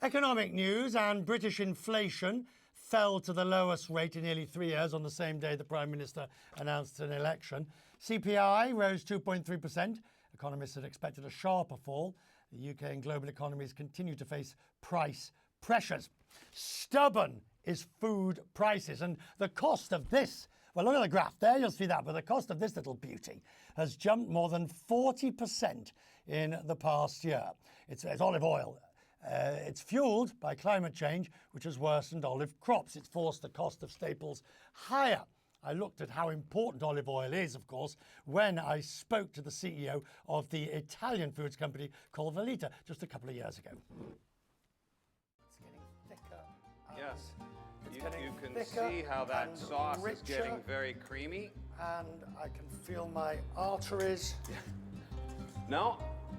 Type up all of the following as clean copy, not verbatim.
Economic news, and British inflation fell to the lowest rate in nearly 3 years on the same day the Prime Minister announced an election. CPI rose 2.3%. Economists had expected a sharper fall. The UK and global economies continue to face price pressures. Stubborn is food prices, and the cost of this, well, look at the graph there, you'll see that, but the cost of this little beauty has jumped more than 40% in the past year. It's olive oil. It's fueled by climate change, which has worsened olive crops. It's forced the cost of staples higher. I looked at how important olive oil is, of course, when I spoke to the CEO of the Italian foods company Colavita just a couple of years ago. It's getting thicker. Yes. You can see how that sauce is getting very creamy. And I can feel my arteries. No.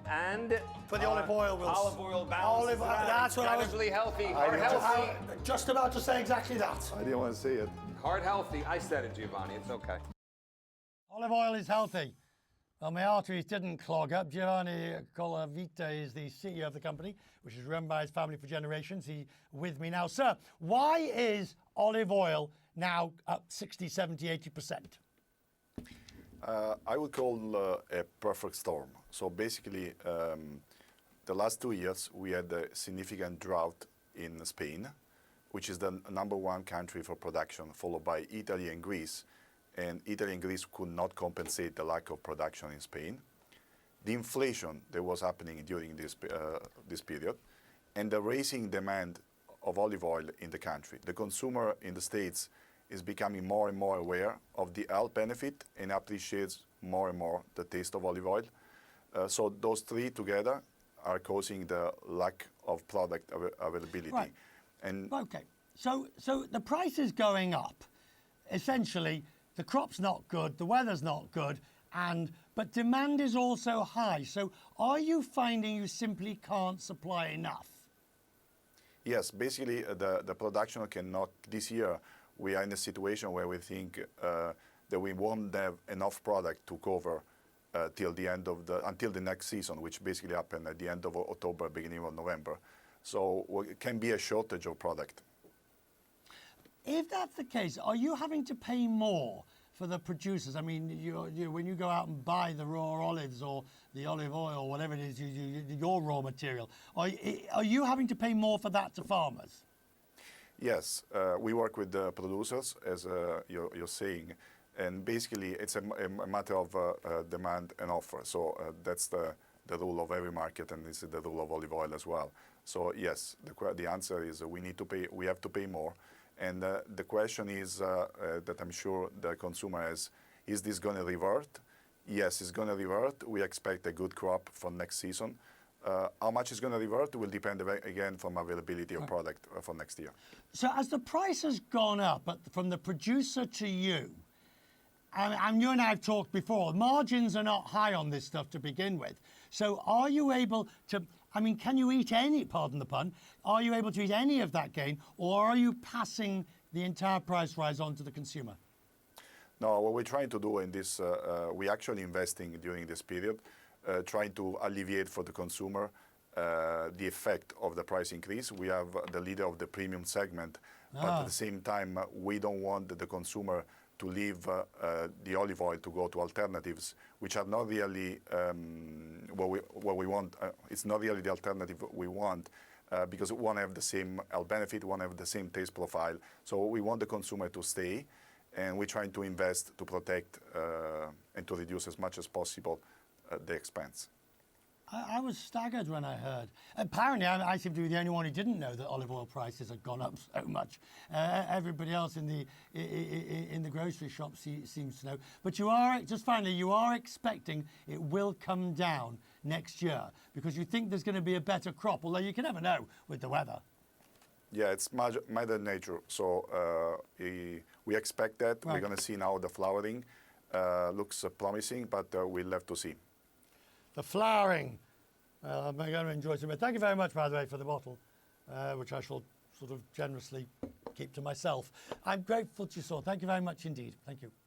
And but the olive oil will. Olive oil balances. That's what I was. Healthy. Heart healthy. Just about to say exactly that. I didn't want to say it. Heart healthy. I said it, Giovanni. It's okay. Olive oil is healthy. Well, my arteries didn't clog up. Giovanni Colavita is the CEO of the company, which is run by his family for generations. He's with me now. Sir, why is olive oil now up 60, 70, 80%? I would call a perfect storm. So basically, the last 2 years, we had a significant drought in Spain, which is the #1 country for production, followed by Italy and Greece. And Italy and Greece could not compensate the lack of production in Spain. The inflation that was happening during this period, and the rising demand of olive oil in the country. The consumer in the States is becoming more and more aware of the health benefit and appreciates more and more the taste of olive oil. So those three together are causing the lack of product availability. Right. And okay, so the price is going up. Essentially, the crop's not good, the weather's not good, but demand is also high. So are you finding you simply can't supply enough? Yes, basically the production cannot. This year we are in a situation where we think that we won't have enough product to cover until the next season, which basically happened at the end of October, beginning of November. So it can be a shortage of product. If that's the case, are you having to pay more for the producers? I mean, when you go out and buy the raw olives or the olive oil or whatever it is, your raw material, are you having to pay more for that to farmers? Yes, we work with the producers, as you're saying, and basically it's a matter of demand and offer. So that's the rule of every market, and this is the rule of olive oil as well. So yes, the answer is we have to pay more. And the question is that I'm sure the consumer has, is this going to revert? Yes, it's going to revert. We expect a good crop for next season. How much is going to revert will depend again from availability of product for next year. So as the price has gone up from the producer to you, and you and I have talked before, margins are not high on this stuff to begin with. So are you able to, can you eat any, pardon the pun, are you able to eat any of that gain, or are you passing the entire price rise on to the consumer? No, what we're trying to do in this, we're actually investing during this period, trying to alleviate for the consumer the effect of the price increase. We have the leader of the premium segment, but at the same time, we don't want the consumer to leave the olive oil to go to alternatives, which are not really what we want. It's not really the alternative we want because it won't have the same health benefit, won't have the same taste profile. So we want the consumer to stay, and we're trying to invest to protect and to reduce as much as possible the expense. I was staggered when I heard. Apparently, I seem to be the only one who didn't know that olive oil prices had gone up so much. Everybody else in the grocery shop seems to know. But you are, just finally, you are expecting it will come down next year because you think there's going to be a better crop, although you can never know with the weather. Yeah, it's Mother Nature. So we expect that. Right. We're going to see now the flowering looks promising, but we'll have to see. The flowering. I'm going to enjoy some. Thank you very much, by the way, for the bottle, which I shall sort of generously keep to myself. I'm grateful to you all. Thank you very much indeed. Thank you.